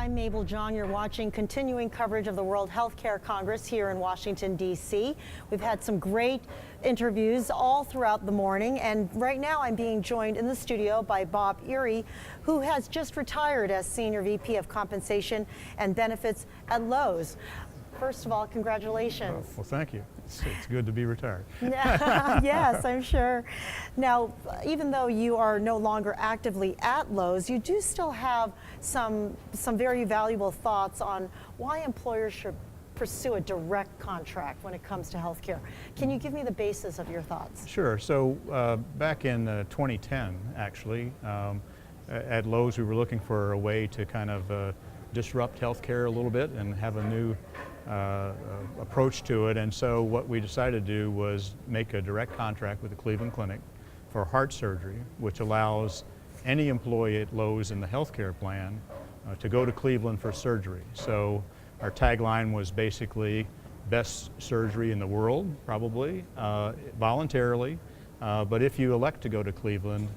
I'm Mabel Jong. You're watching continuing coverage of the World Healthcare Congress here in Washington, D.C. We've had some great interviews all throughout the morning, and right now I'm being joined in the studio by Bob Ihrie, who has just retired as Senior VP of Compensation and Benefits at Lowe's. First of all, congratulations. Well, thank you. It's good to be retired. Yes, I'm sure. Now, even though you are no longer actively at Lowe's, you do still have some very valuable thoughts on why employers should pursue a direct contract when it comes to healthcare. Can you give me the basis of your thoughts? Sure. So back in 2010, actually, at Lowe's, we were looking for a way to kind of disrupt healthcare a little bit and have a new approach to it. And so what we decided to do was make a direct contract with the Cleveland Clinic for heart surgery, which allows any employee at Lowe's in the healthcare plan to go to Cleveland for surgery. So our tagline was basically best surgery in the world, probably, voluntarily. But if you elect to go to Cleveland,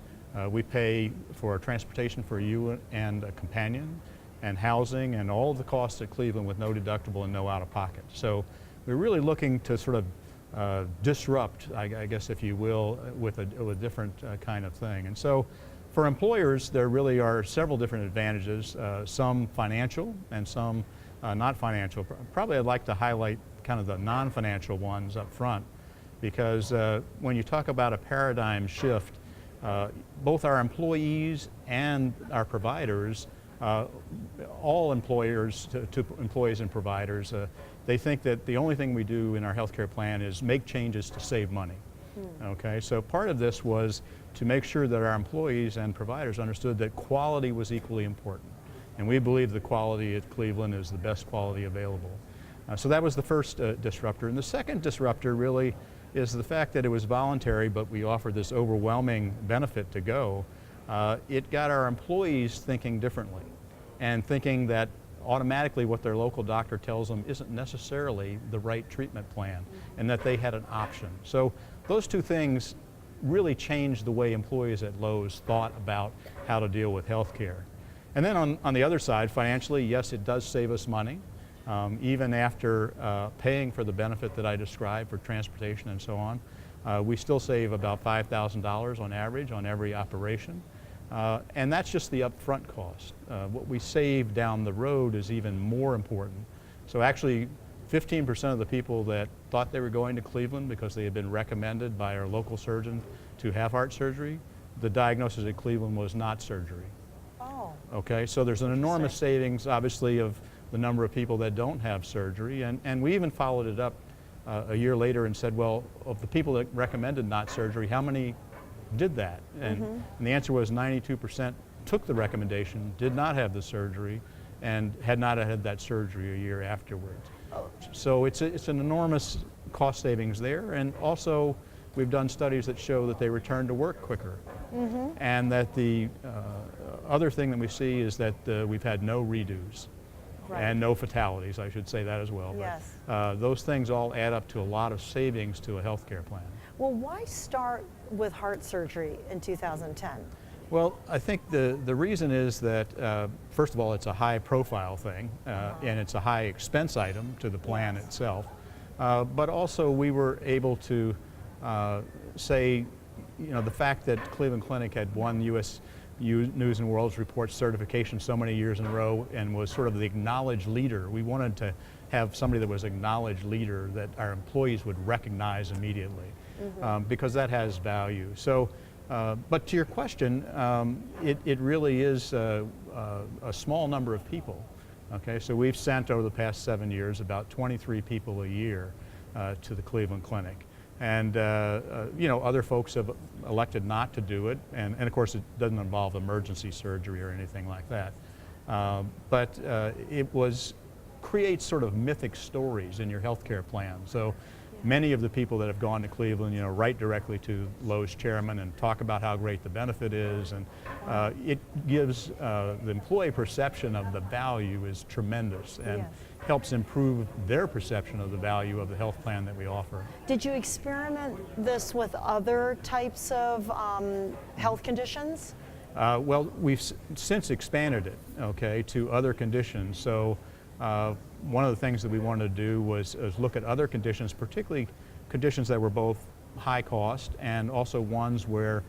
we pay for transportation for you and a companion, and housing and all the costs at Cleveland with no deductible and no out-of-pocket. So we're really looking to sort of disrupt, I guess if you will, with a different kind of thing. And so for employers, there really are several different advantages, some financial and some not financial. Probably I'd like to highlight kind of the non-financial ones up front, because when you talk about a paradigm shift, both our employees and our providers, all employers to employees and providers, they think that the only thing we do in our healthcare plan is make changes to save money. Okay, so part of this was to make sure that our employees and providers understood that quality was equally important. And we believe the quality at Cleveland is the best quality available. So that was the first disruptor. And the second disruptor really is the fact that it was voluntary, but we offered this overwhelming benefit to go. It got our employees thinking differently and thinking that automatically what their local doctor tells them isn't necessarily the right treatment plan, and that they had an option. So those two things really changed the way employees at Lowe's thought about how to deal with health care. And then on the other side, financially, yes, it does save us money. Even after paying for the benefit that I described for transportation and so on, we still save about $5,000 on average on every operation. And that's just the upfront cost. What we save down the road is even more important. So actually, 15% of the people that thought they were going to Cleveland because they had been recommended by our local surgeon to have heart surgery, the diagnosis at Cleveland was not surgery. Oh. Okay, so there's an enormous savings, obviously, of the number of people that don't have surgery. And we even followed it up a year later and said, well, of the people that recommended not surgery, how many did that? And the answer was 92% took the recommendation, did not have the surgery, and had not had that surgery a year afterwards. So it's an enormous cost savings there, and also we've done studies that show that they return to work quicker. And that the other thing that we see is that we've had no redos. Right. And no fatalities, I should say that as well. Yes. But, those things all add up to a lot of savings to a healthcare plan. Well, why start with heart surgery in 2010? Well, I think the reason is that, first of all, it's a high profile thing, and it's a high expense item to the plan itself. But also we were able to say, you know, the fact that Cleveland Clinic had won U.S. News and World Report certification so many years in a row and was sort of the acknowledged leader. We wanted to have somebody that was acknowledged leader that our employees would recognize immediately, because that has value. So, but to your question, it really is a small number of people. Okay, so we've sent over the past 7 years about 23 people a year to the Cleveland Clinic. And you know, other folks have elected not to do it, and of course it doesn't involve emergency surgery or anything like that. But it creates sort of mythic stories in your healthcare plan. So many of the people that have gone to Cleveland, you know, write directly to Lowe's chairman and talk about how great the benefit is, and it gives the employee perception of the value is tremendous, and helps improve their perception of the value of the health plan that we offer. Did you experiment this with other types of health conditions? Well, we've since expanded it, okay, to other conditions. So one of the things that we wanted to do was look at other conditions, particularly conditions that were both high cost and also ones where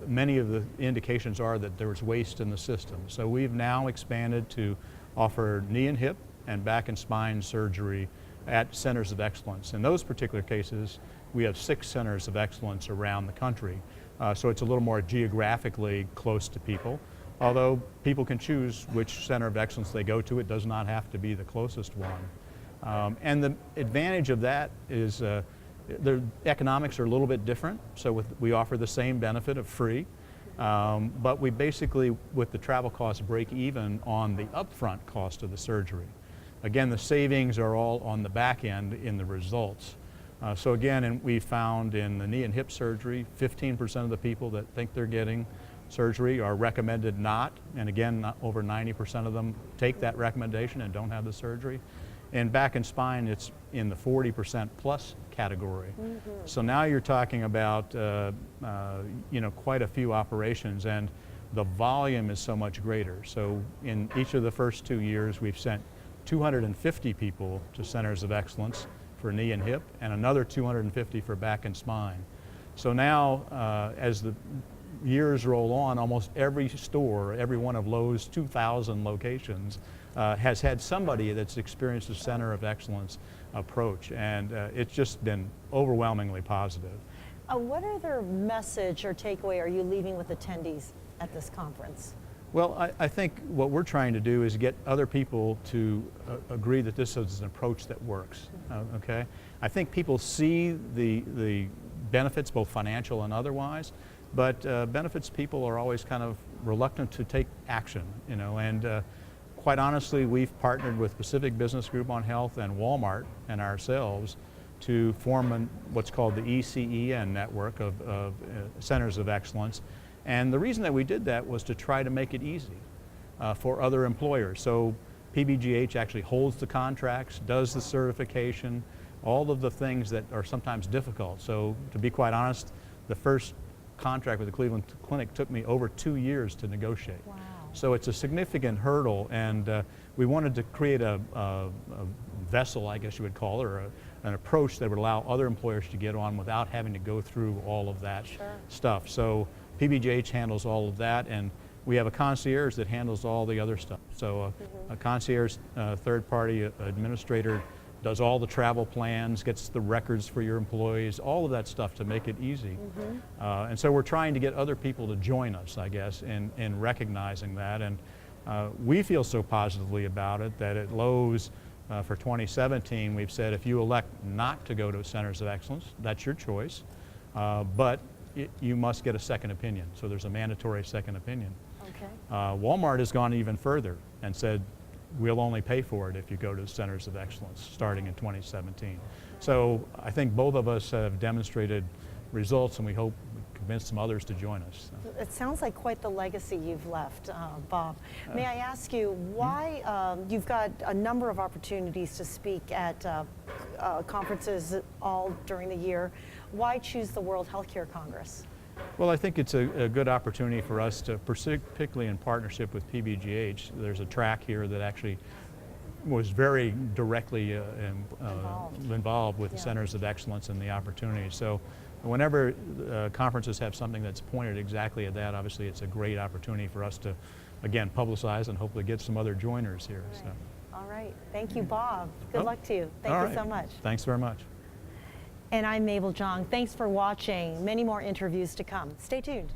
many of the indications are that there was waste in the system. So we've now expanded to offer knee and hip and back and spine surgery at centers of excellence. In those particular cases, we have 6 centers of excellence around the country. So it's a little more geographically close to people. Although people can choose which center of excellence they go to, it does not have to be the closest one. And the advantage of that is the economics are a little bit different. So we offer the same benefit of free, but we basically, with the travel costs, break even on the upfront cost of the surgery. Again, the savings are all on the back end in the results. So again, and we found in the knee and hip surgery, 15% of the people that think they're getting surgery are recommended not, and again, over 90% of them take that recommendation and don't have the surgery. In back and spine, it's in the 40% plus category. So now you're talking about quite a few operations, and the volume is so much greater. So in each of the first 2 years, we've sent 250 people to centers of excellence for knee and hip, and another 250 for back and spine. So now, as the years roll on, almost every store, every one of Lowe's 2,000 locations, has had somebody that's experienced a center of excellence approach, and it's just been overwhelmingly positive. What other message or takeaway are you leaving with attendees at this conference? Well, I think what we're trying to do is get other people to agree that this is an approach that works, okay? I think people see the benefits, both financial and otherwise, but benefits people are always kind of reluctant to take action, and quite honestly, we've partnered with Pacific Business Group on Health and Walmart and ourselves to form what's called the ECEN network of centers of excellence. And the reason that we did that was to try to make it easy for other employers. So PBGH actually holds the contracts, does the certification, all of the things that are sometimes difficult. So to be quite honest, the first contract with the Cleveland Clinic took me over 2 years to negotiate. Wow. So it's a significant hurdle, and we wanted to create a vessel, I guess you would call it, or an approach that would allow other employers to get on without having to go through all of that stuff. So PBGH handles all of that, and we have a concierge that handles all the other stuff. So a concierge third-party administrator does all the travel plans, gets the records for your employees, all of that stuff to make it easy. And so we're trying to get other people to join us, I guess, in recognizing that. And we feel so positively about it that at Lowe's for 2017, we've said if you elect not to go to centers of excellence, that's your choice, but you must get a second opinion. So there's a mandatory second opinion. Okay. Walmart has gone even further and said, we'll only pay for it if you go to the centers of excellence starting in 2017. So I think both of us have demonstrated results, and we hope we convince some others to join us. So. It sounds like quite the legacy you've left, Bob. May I ask you why you've got a number of opportunities to speak at conferences all during the year. Why choose the World Healthcare Congress? Well, I think it's a good opportunity for us to, particularly in partnership with PBGH, there's a track here that actually was very directly involved with the Centers of Excellence and the opportunity. So whenever conferences have something that's pointed exactly at that, obviously it's a great opportunity for us to, again, publicize and hopefully get some other joiners here. Right. So. All right. Thank you, Bob. Good luck to you. Thank you so much. Thanks very much. And I'm Mabel Jong. Thanks for watching. Many more interviews to come. Stay tuned.